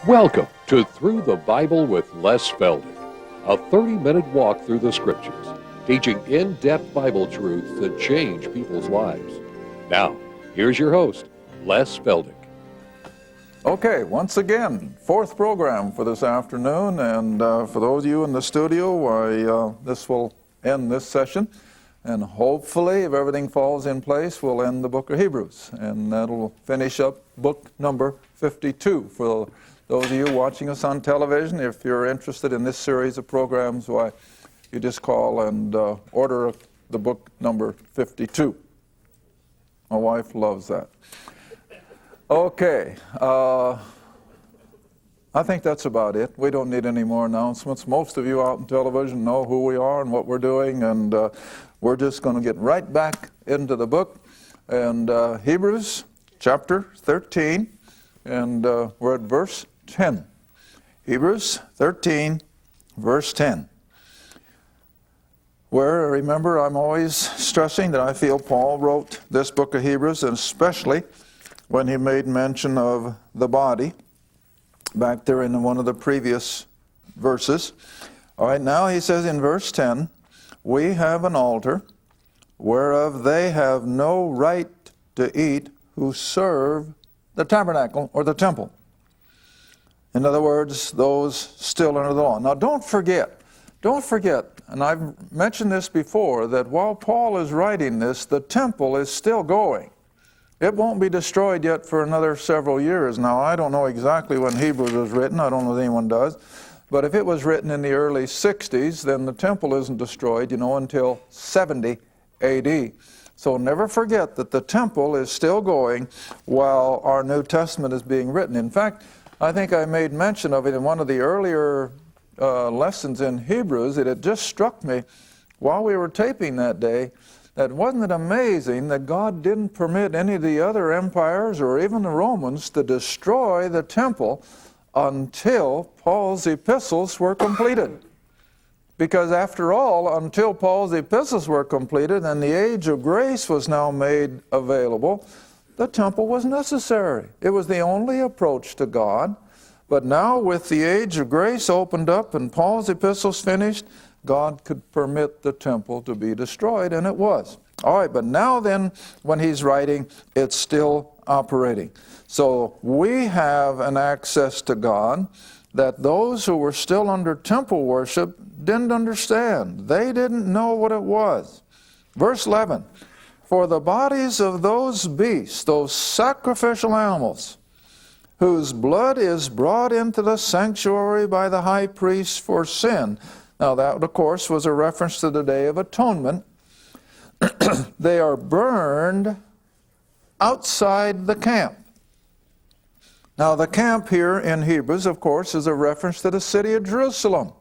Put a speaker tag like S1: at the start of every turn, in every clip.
S1: Welcome to Through the Bible with Les Feldick, a 30-minute walk through the Scriptures, teaching in-depth Bible truths that change people's lives. Now, here's your host, Les Feldick.
S2: Okay, once again, fourth program for this afternoon, and for those of you in the studio, this will end this session, and hopefully, if everything falls in place, we'll end the book of Hebrews, and that'll finish up book number 52 for those of you watching us on television. If you're interested in this series of programs, why, you just call and order the book number 52. My wife loves that. Okay, I think that's about it. We don't need any more announcements. Most of you out on television know who we are and what we're doing, and we're just going to get right back into the book. And Hebrews chapter 13, and we're at verse 10. Hebrews 13, verse 10. Where, remember, I'm always stressing that I feel Paul wrote this book of Hebrews, and especially when he made mention of the body, back there in one of the previous verses. All right, now he says in verse 10, we have an altar whereof they have no right to eat who serve the tabernacle or the temple. In other words, those still under the law. Now don't forget, and I've mentioned this before, that while Paul is writing this, the temple is still going. It won't be destroyed yet for another several years. Now, I don't know exactly when Hebrews was written. I don't know if anyone does. But if it was written in the early 60s, then the temple isn't destroyed, until 70 AD. So never forget that the temple is still going while our New Testament is being written. In fact, I think I made mention of it in one of the earlier lessons in Hebrews. It had just struck me while we were taping that day, that wasn't it amazing that God didn't permit any of the other empires or even the Romans to destroy the temple until Paul's epistles were completed. Because after all, until Paul's epistles were completed and the age of grace was now made available, the temple was necessary. It was the only approach to God. But now with the age of grace opened up and Paul's epistles finished, God could permit the temple to be destroyed, and it was. All right, but now then, when he's writing, it's still operating. So we have an access to God that those who were still under temple worship didn't understand. They didn't know what it was. Verse 11, for the bodies of those beasts, those sacrificial animals, whose blood is brought into the sanctuary by the high priest for sin. Now that, of course, was a reference to the Day of Atonement. They are burned outside the camp. Now the camp here in Hebrews, of course, is a reference to the city of Jerusalem.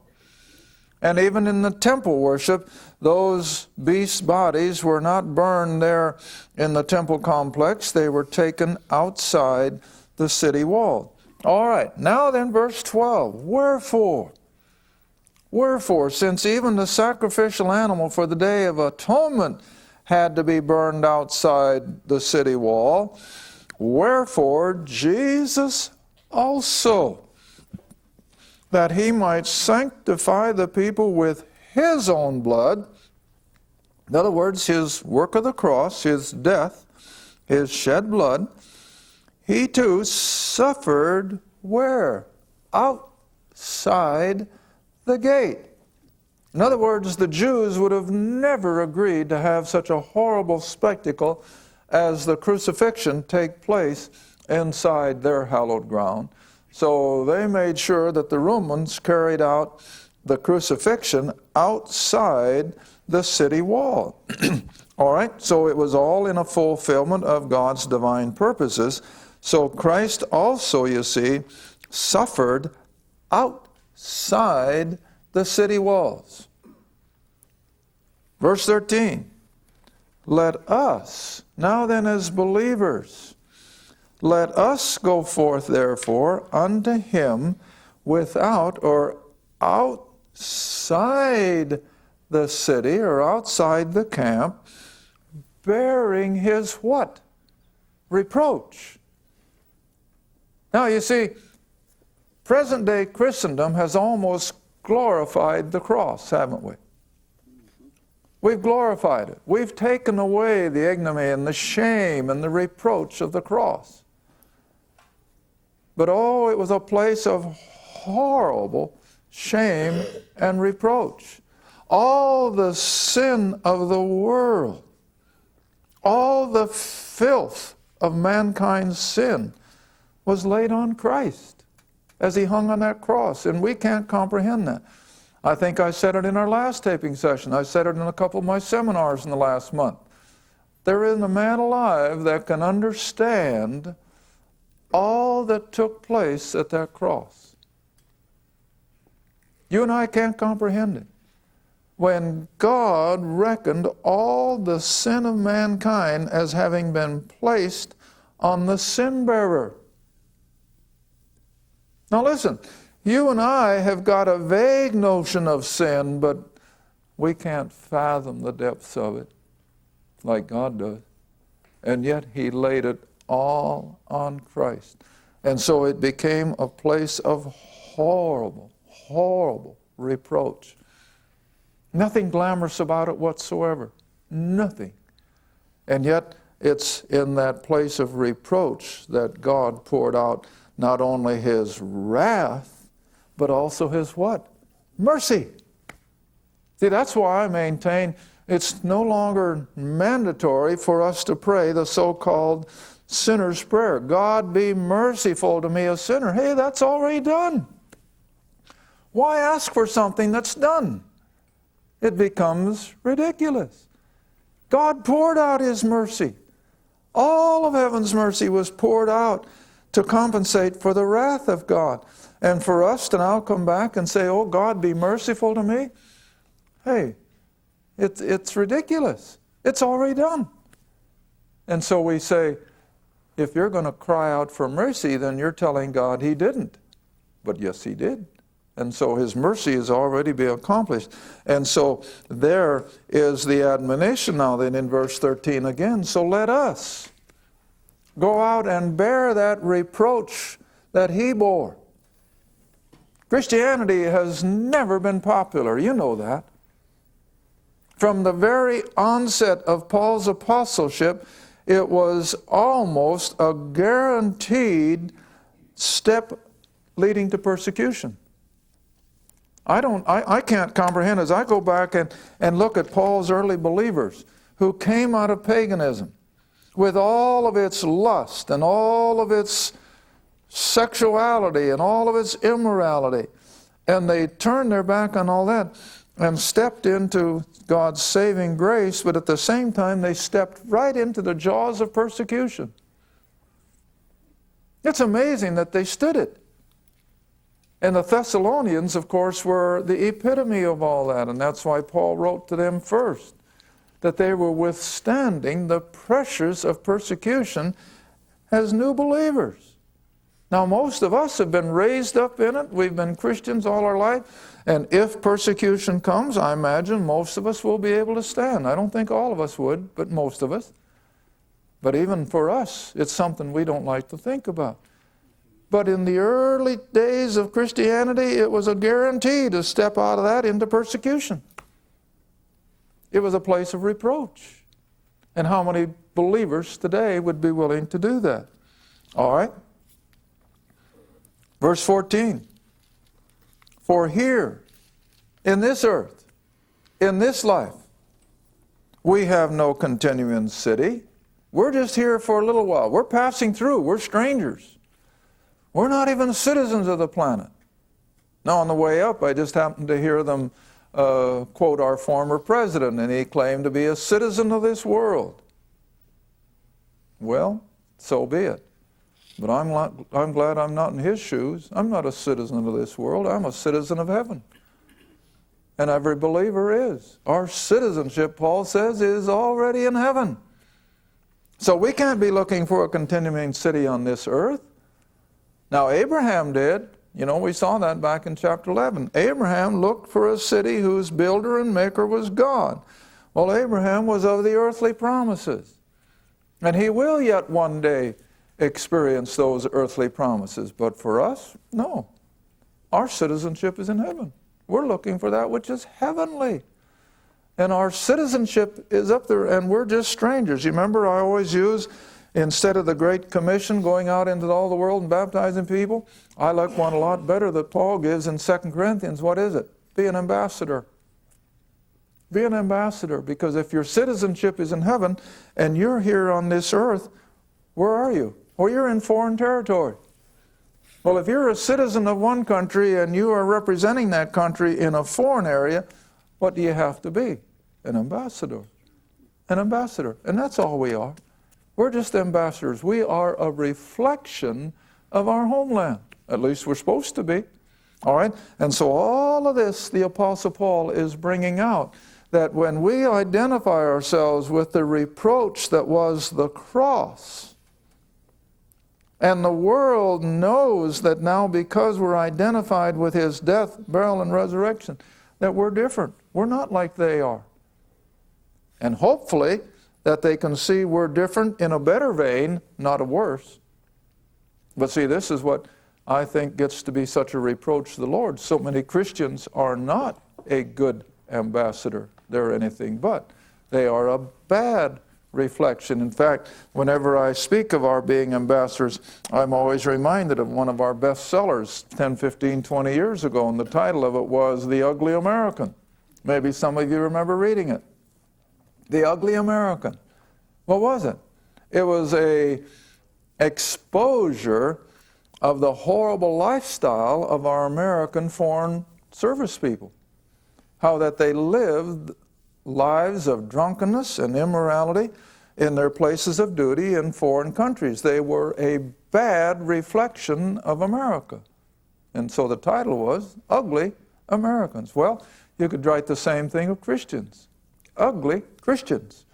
S2: And even in the temple worship, those beast bodies were not burned there in the temple complex. They were taken outside the city wall. All right, now then verse 12. Wherefore, since even the sacrificial animal for the Day of Atonement had to be burned outside the city wall, wherefore Jesus also, that he might sanctify the people with his own blood, in other words, his work of the cross, his death, his shed blood, he too suffered where? Outside the gate. In other words, the Jews would have never agreed to have such a horrible spectacle as the crucifixion take place inside their hallowed ground. So they made sure that the Romans carried out the crucifixion outside the city wall. All right, so it was all in a fulfillment of God's divine purposes. So Christ also, you see, suffered outside the city walls. Verse 13, let us, now then as believers, let us go forth therefore unto him without or outside the city or outside the camp, bearing his what? Reproach. Now you see, Present-day Christendom has almost glorified the cross, haven't we? We've glorified it. We've taken away the ignominy and the shame and the reproach of the cross. But oh, it was a place of horrible shame and reproach. All the sin of the world, all the filth of mankind's sin was laid on Christ as he hung on that cross, and we can't comprehend that. I think I said it in our last taping session. I said it in a couple of my seminars in the last month. There isn't a man alive that can understand all that took place at that cross. You and I can't comprehend it. When God reckoned all the sin of mankind as having been placed on the sin bearer. Now listen, you and I have got a vague notion of sin, but we can't fathom the depths of it like God does. And yet he laid it all on Christ. And so it became a place of horrible, horrible reproach. Nothing glamorous about it whatsoever. Nothing. And yet it's in that place of reproach that God poured out not only his wrath, but also his what? Mercy. See, that's why I maintain it's no longer mandatory for us to pray the so-called sinner's prayer. God be merciful to me, a sinner. Hey, that's already done. Why ask for something that's done? It becomes ridiculous. God poured out his mercy. All of heaven's mercy was poured out to compensate for the wrath of God. And for us to now come back and say, oh, God, be merciful to me, hey, it's ridiculous. It's already done. And so we say, if you're going to cry out for mercy, then you're telling God he didn't. But yes, he did. And so his mercy has already been accomplished. And so there is the admonition now then in verse 13 again. So let us go out and bear that reproach that he bore. Christianity has never been popular. You know that. From the very onset of Paul's apostleship, it was almost a guaranteed step leading to persecution. I can't comprehend as I go back and look at Paul's early believers who came out of paganism with all of its lust and all of its sexuality and all of its immorality. And they turned their back on all that and stepped into God's saving grace, but at the same time they stepped right into the jaws of persecution. It's amazing that they stood it. And the Thessalonians, of course, were the epitome of all that, and that's why Paul wrote to them first, that they were withstanding the pressures of persecution as new believers. Now, most of us have been raised up in it. We've been Christians all our life. And if persecution comes, I imagine most of us will be able to stand. I don't think all of us would, but most of us. But even for us, it's something we don't like to think about. But in the early days of Christianity, it was a guarantee to step out of that into persecution. It was a place of reproach. And how many believers today would be willing to do that? All right. Verse 14. For here, in this earth, in this life, we have no continuing city. We're just here for a little while. We're passing through. We're strangers. We're not even citizens of the planet. Now, on the way up, I just happened to hear them quote our former president, and he claimed to be a citizen of this world. Well, so be it. But I'm glad I'm not in his shoes. I'm not a citizen of this world. I'm a citizen of heaven. And every believer is. Our citizenship, Paul says, is already in heaven. So we can't be looking for a continuing city on this earth. Now, Abraham did. You know, we saw that back in chapter 11. Abraham looked for a city whose builder and maker was God. Well, Abraham was of the earthly promises. And he will yet one day experience those earthly promises. But for us, no. Our citizenship is in heaven. We're looking for that which is heavenly. And our citizenship is up there, and we're just strangers. You remember I always use, instead of the Great Commission going out into all the world and baptizing people, I like one a lot better that Paul gives in 2 Corinthians. What is it? Be an ambassador. Be an ambassador, because if your citizenship is in heaven and you're here on this earth, where are you? Well, you're in foreign territory. Well, if you're a citizen of one country and you are representing that country in a foreign area, what do you have to be? An ambassador. An ambassador. And that's all we are. We're just ambassadors. We are a reflection of our homeland. At least we're supposed to be. All right? And so all of this, the Apostle Paul is bringing out, that when we identify ourselves with the reproach that was the cross, and the world knows that now because we're identified with his death, burial, and resurrection, that we're different. We're not like they are. And hopefully that they can see we're different in a better vein, not a worse. But see, this is what I think gets to be such a reproach to the Lord. So many Christians are not a good ambassador. They're anything but. They are a bad reflection. In fact, whenever I speak of our being ambassadors, I'm always reminded of one of our best sellers 10, 15, 20 years ago, and the title of it was The Ugly American. Maybe some of you remember reading it. The Ugly American. What was it? It was a exposure of the horrible lifestyle of our American foreign service people. How that they lived lives of drunkenness and immorality in their places of duty in foreign countries. They were a bad reflection of America. And so the title was Ugly Americans. Well, you could write the same thing of Christians. Ugly Christians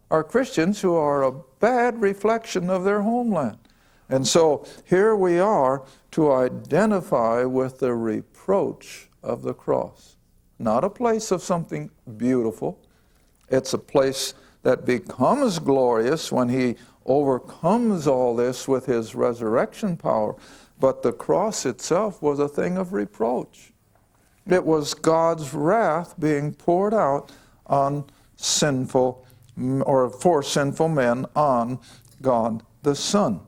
S2: are Christians who are a bad reflection of their homeland. And so here we are to identify with the reproach of the cross. Not a place of something beautiful. It's a place that becomes glorious when he overcomes all this with his resurrection power. But the cross itself was a thing of reproach. It was God's wrath being poured out on sinful, or for sinful men, on God the Son.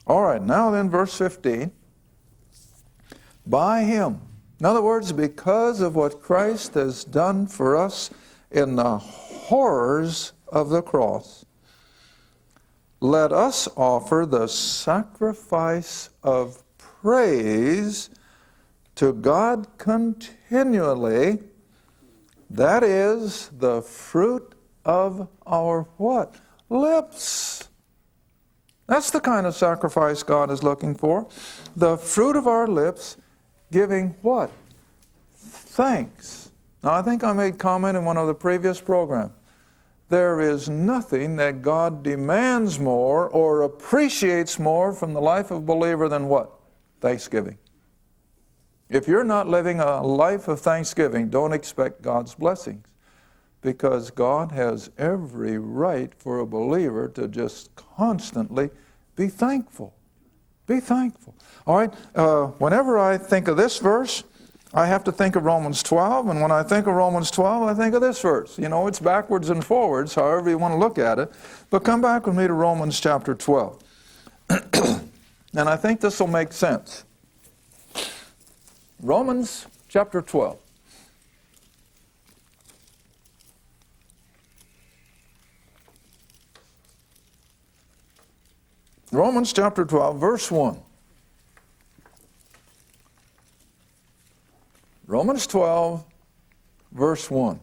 S2: All right, now then, verse 15. By him. In other words, because of what Christ has done for us in the horrors of the cross, let us offer the sacrifice of praise to God continually. That is the fruit of our what? Lips. That's the kind of sacrifice God is looking for. The fruit of our lips, giving what? Thanks. Now, I think I made comment in one of the previous programs. There is nothing that God demands more or appreciates more from the life of a believer than what? Thanksgiving. If you're not living a life of thanksgiving, don't expect God's blessings, because God has every right for a believer to just constantly be thankful. Be thankful. All right, whenever I think of this verse, I have to think of Romans 12, and when I think of Romans 12, I think of this verse. You know, it's backwards and forwards, however you want to look at it. But come back with me to Romans chapter 12. And I think this will make sense. Romans chapter 12. Romans chapter 12, verse 1. Romans 12, verse 1.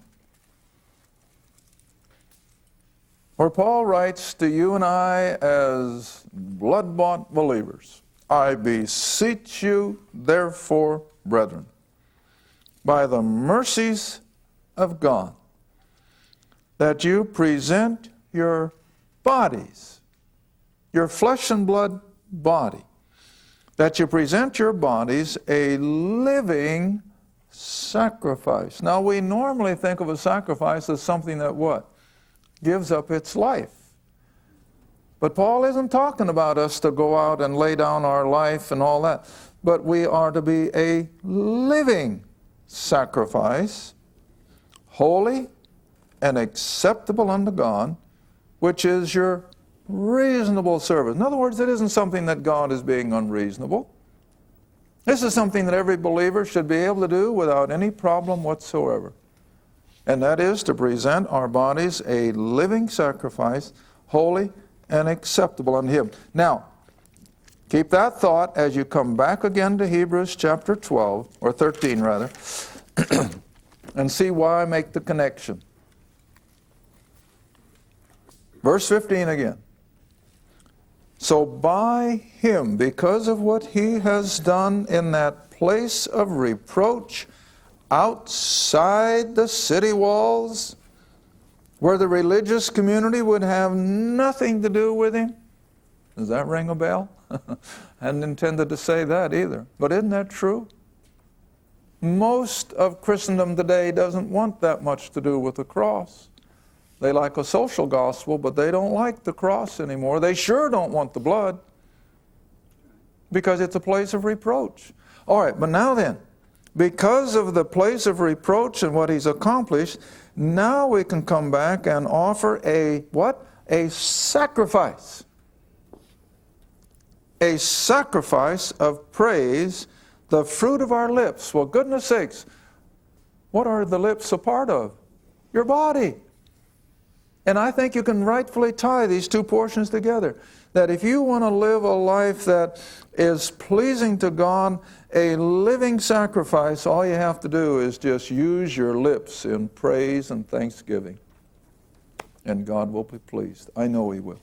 S2: Where Paul writes to you and I as blood-bought believers, I beseech you, therefore, brethren, by the mercies of God, that you present your bodies, your flesh and blood body, that you present your bodies a living sacrifice. Now, we normally think of a sacrifice as something that what? Gives up its life. But Paul isn't talking about us to go out and lay down our life and all that. But we are to be a living sacrifice, holy and acceptable unto God, which is your reasonable service. In other words, it isn't something that God is being unreasonable. This is something that every believer should be able to do without any problem whatsoever. And that is to present our bodies a living sacrifice, holy and acceptable unto Him. Now, keep that thought as you come back again to Hebrews chapter 12, or 13 rather, and see why I make the connection. Verse 15 again. So by Him, because of what He has done in that place of reproach outside the city walls, where the religious community would have nothing to do with Him. Does that ring a bell? I hadn't intended to say that either. But isn't that true? Most of Christendom today doesn't want that much to do with the cross. They like a social gospel, but they don't like the cross anymore. They sure don't want the blood, because it's a place of reproach. All right, but now then, because of the place of reproach and what He's accomplished, now we can come back and offer a what? A sacrifice. A sacrifice of praise, the fruit of our lips. Well, goodness sakes, what are the lips a part of? Your body. And I think you can rightfully tie these two portions together. That if you want to live a life that is pleasing to God, a living sacrifice, all you have to do is just use your lips in praise and thanksgiving. And God will be pleased. I know He will.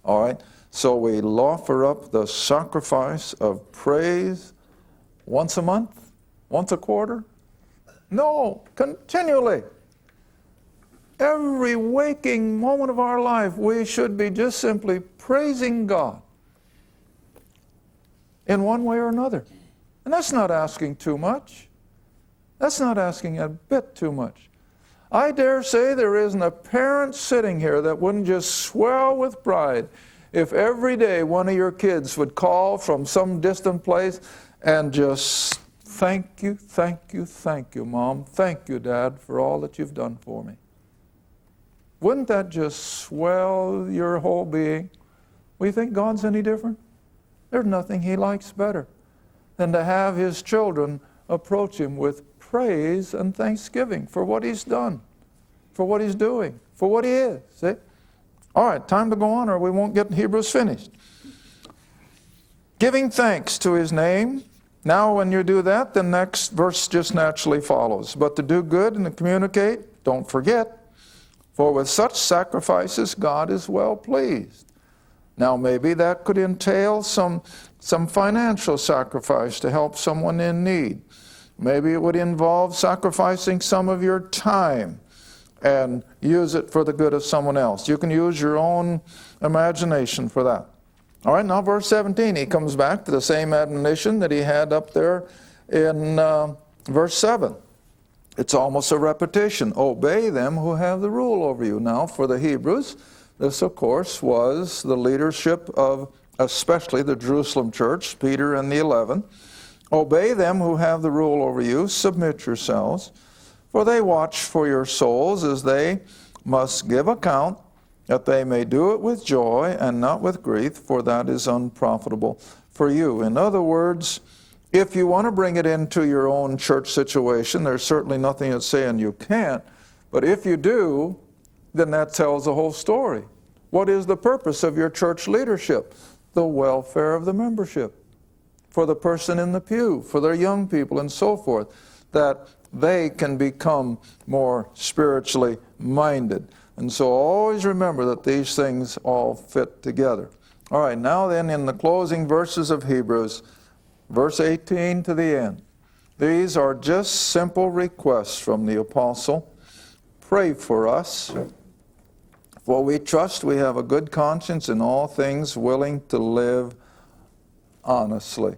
S2: All right? So we offer up the sacrifice of praise once a month, once a quarter. No, continually. Every waking moment of our life, we should be just simply praising God in one way or another. And that's not asking too much. That's not asking a bit too much. I dare say there isn't a parent sitting here that wouldn't just swell with pride if every day one of your kids would call from some distant place and just, thank you, Mom. Thank you, Dad, for all that you've done for me. Wouldn't that just swell your whole being? We think God's any different? There's nothing He likes better than to have His children approach Him with praise and thanksgiving for what He's done, for what He's doing, for what He is. See? All right, time to go on or we won't get Hebrews finished. Giving thanks to His name. Now when you do that, the next verse just naturally follows. But to do good and to communicate, don't forget, for with such sacrifices God is well pleased. Now maybe that could entail some financial sacrifice to help someone in need. Maybe it would involve sacrificing some of your time and use it for the good of someone else. You can use your own imagination for that. All right, now verse 17, he comes back to the same admonition that he had up there in verse 7. It's almost a repetition. Obey them who have the rule over you. Now, for the Hebrews, this, of course, was the leadership of especially the Jerusalem church, Peter and the 11. Obey them who have the rule over you. Submit yourselves, for they watch for your souls as they must give account, that they may do it with joy and not with grief, for that is unprofitable for you. In other words, if you want to bring it into your own church situation, there's certainly nothing that's saying you can't. But if you do, then that tells the whole story. What is the purpose of your church leadership? The welfare of the membership. For the person in the pew, for their young people and so forth, that they can become more spiritually minded. And so always remember that these things all fit together. All right, now then in the closing verses of Hebrews, verse 18 to the end. These are just simple requests from the apostle. Pray for us, for we trust we have a good conscience in all things, willing to live honestly.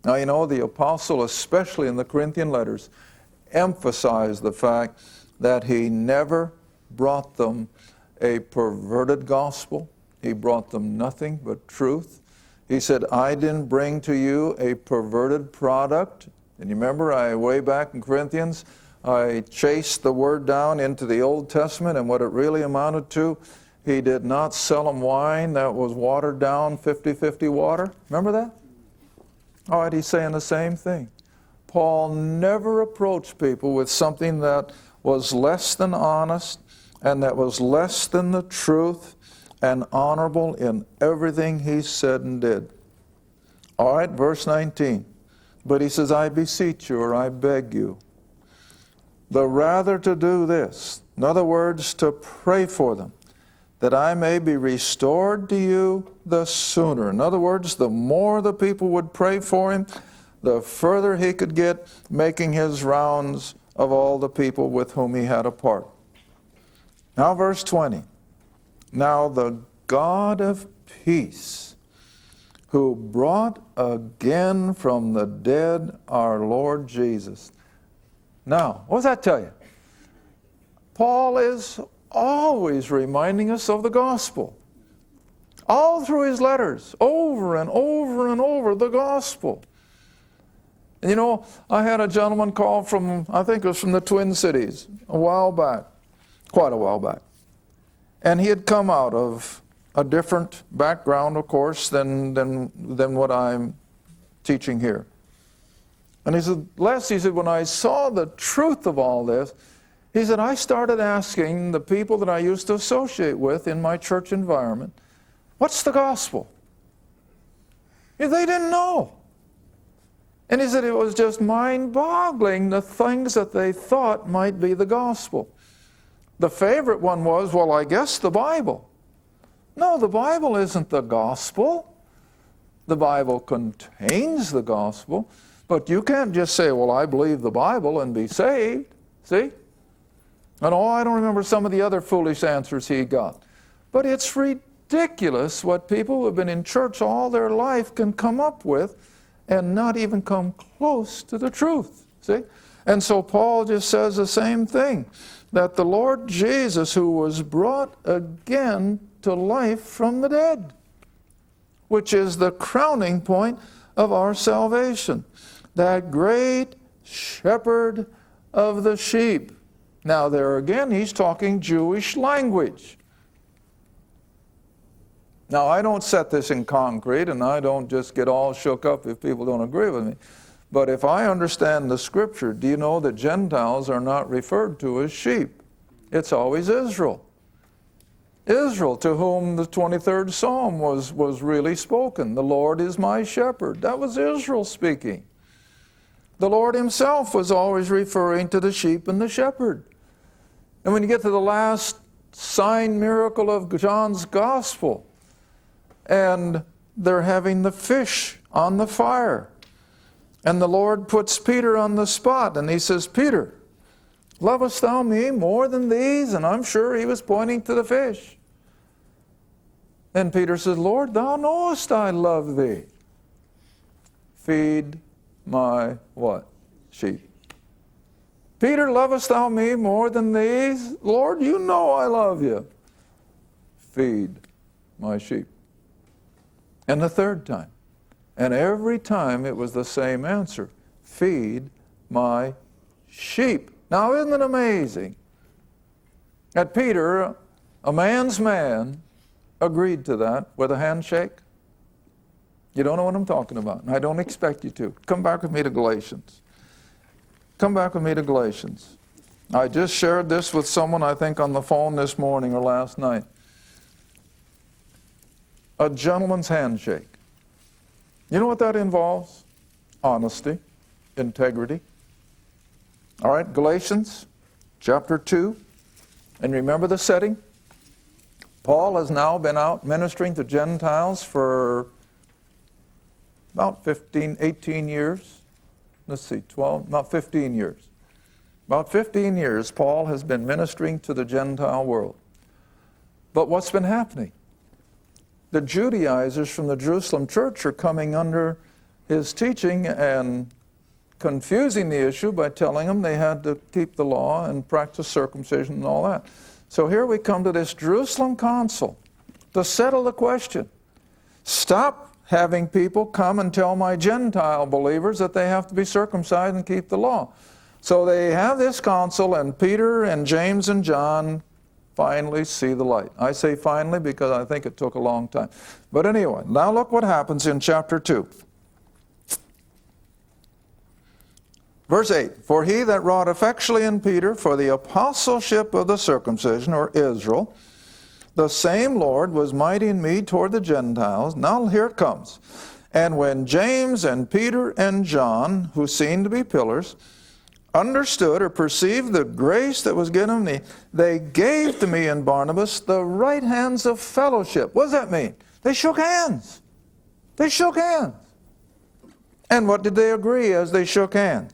S2: Now, you know, the apostle, especially in the Corinthian letters, emphasized the fact that he never brought them a perverted gospel He brought them nothing but truth. He said, I didn't bring to you a perverted product. And you remember, way back in Corinthians, I chased the word down into the Old Testament and what it really amounted to. He did not sell them wine that was watered down, 50-50 water. Remember that? All right, he's saying the same thing. Paul never approached people with something that was less than honest and that was less than the truth and honorable in everything he said and did. All right, verse 19. But he says, I beseech you, or I beg you, the rather to do this. In other words, to pray for them, that I may be restored to you the sooner. In other words, the more the people would pray for him, the further he could get making his rounds of all the people with whom he had a part. Now verse 20. Now the God of peace, who brought again from the dead our Lord Jesus. Now, what does that tell you? Paul is always reminding us of the gospel. All through his letters, over and over and over, the gospel. And you know, I had a gentleman call from, I think it was from the Twin Cities, a while back, quite a while back. And he had come out of a different background, of course, than what I'm teaching here. And he said, Les, he said, when I saw the truth of all this, he said, I started asking the people that I used to associate with in my church environment, what's the gospel? They didn't know. And he said it was just mind-boggling, the things that they thought might be the gospel. The favorite one was, well, I guess the Bible. No, the Bible isn't the gospel. The Bible contains the gospel, but you can't just say, well, I believe the Bible and be saved. See? And I don't remember some of the other foolish answers he got. But it's ridiculous what people who have been in church all their life can come up with and not even come close to the truth. See? And so Paul just says the same thing, that the Lord Jesus, who was brought again to life from the dead, which is the crowning point of our salvation, that great shepherd of the sheep. Now there again, he's talking Jewish language. Now I don't set this in concrete, and I don't just get all shook up if people don't agree with me. But if I understand the Scripture, do you know that Gentiles are not referred to as sheep? It's always Israel. Israel, to whom the 23rd Psalm was really spoken. The Lord is my shepherd. That was Israel speaking. The Lord himself was always referring to the sheep and the shepherd. And when you get to the last sign miracle of John's gospel, and they're having the fish on the fire, and the Lord puts Peter on the spot, and he says, Peter, lovest thou me more than these? And I'm sure he was pointing to the fish. And Peter says, Lord, thou knowest I love thee. Feed my what? Sheep. Peter, lovest thou me more than these? Lord, you know I love you. Feed my sheep. And the third time. And every time it was the same answer. Feed my sheep. Now isn't it amazing that Peter, a man's man, agreed to that with a handshake? You don't know what I'm talking about, and I don't expect you to. Come back with me to Galatians. Come back with me to Galatians. I just shared this with someone, I think, on the phone this morning or last night. A gentleman's handshake. You know what that involves? Honesty, integrity. All right, Galatians chapter 2. And remember the setting? Paul has now been out ministering to Gentiles for about 18 years. Let's see, 12, about 15 years. About 15 years, Paul has been ministering to the Gentile world. But what's been happening? The Judaizers from the Jerusalem church are coming under his teaching and confusing the issue by telling them they had to keep the law and practice circumcision and all that. So here we come to this Jerusalem council, to settle the question. Stop having people come and tell my Gentile believers that they have to be circumcised and keep the law. So they have this council, and Peter and James and John finally see the light. I say finally because I think it took a long time. But anyway, now look what happens in chapter 2. Verse 8, for he that wrought effectually in Peter for the apostleship of the circumcision, or Israel, the same Lord was mighty in me toward the Gentiles. Now here it comes. And when James and Peter and John, who seemed to be pillars, understood or perceived the grace that was given me, they gave to me and Barnabas the right hands of fellowship. What does that mean? They shook hands. They shook hands. And what did they agree as they shook hands?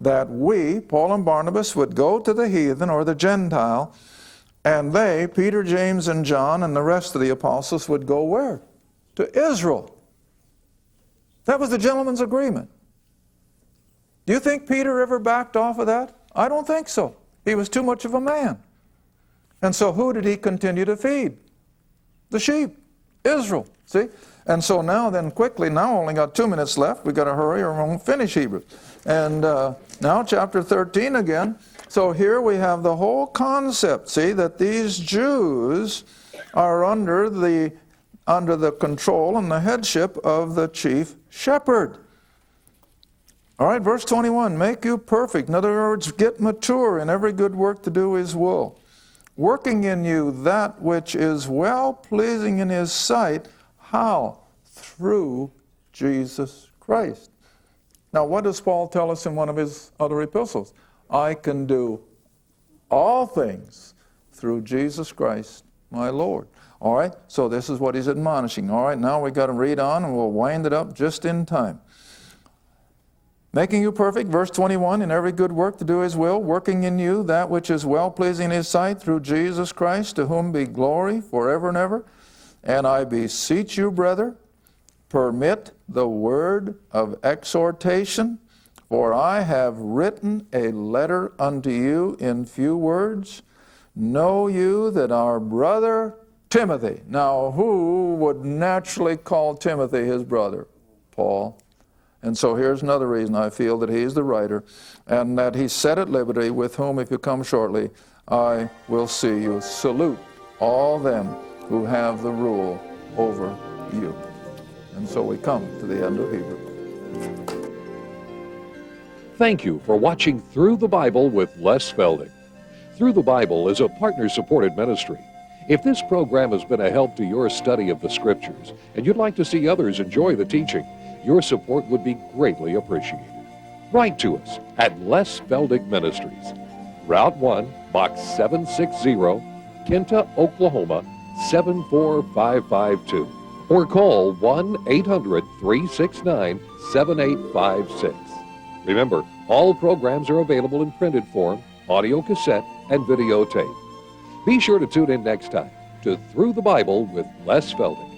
S2: That we, Paul and Barnabas, would go to the heathen or the Gentile, and they, Peter, James, and John, and the rest of the apostles would go where? To Israel. That was the gentleman's agreement. Do you think Peter ever backed off of that? I don't think so. He was too much of a man. And so who did he continue to feed? The sheep. Israel. See? And so now then quickly, now only got 2 minutes left. We've got to hurry or we won't finish Hebrews. And now chapter 13 again. So here we have the whole concept, see, that these Jews are under the control and the headship of the chief shepherd. All right, verse 21, make you perfect. In other words, get mature in every good work to do his will, working in you that which is well-pleasing in his sight. How? Through Jesus Christ. Now, what does Paul tell us in one of his other epistles? I can do all things through Jesus Christ, my Lord. All right, so this is what he's admonishing. All right, now we've got to read on, and we'll wind it up just in time. Making you perfect, verse 21, in every good work to do his will, working in you that which is well-pleasing in his sight through Jesus Christ, to whom be glory forever and ever. And I beseech you, brother, permit the word of exhortation, for I have written a letter unto you in few words. Know you that our brother Timothy. Now, who would naturally call Timothy his brother? Paul. And so here's another reason I feel that he's the writer, and that he's set at liberty, with whom, if you come shortly, I will see you. Salute all them who have the rule over you. And so we come to the end of Hebrews.
S1: Thank you for watching Through the Bible with Les Feldick. Through the Bible is a partner-supported ministry. If this program has been a help to your study of the Scriptures, and you'd like to see others enjoy the teaching, your support would be greatly appreciated. Write to us at Les Feldick Ministries, Route 1, Box 760, Kinta, Oklahoma, 74552. Or call 1-800-369-7856. Remember, all programs are available in printed form, audio cassette, and videotape. Be sure to tune in next time to Through the Bible with Les Feldick.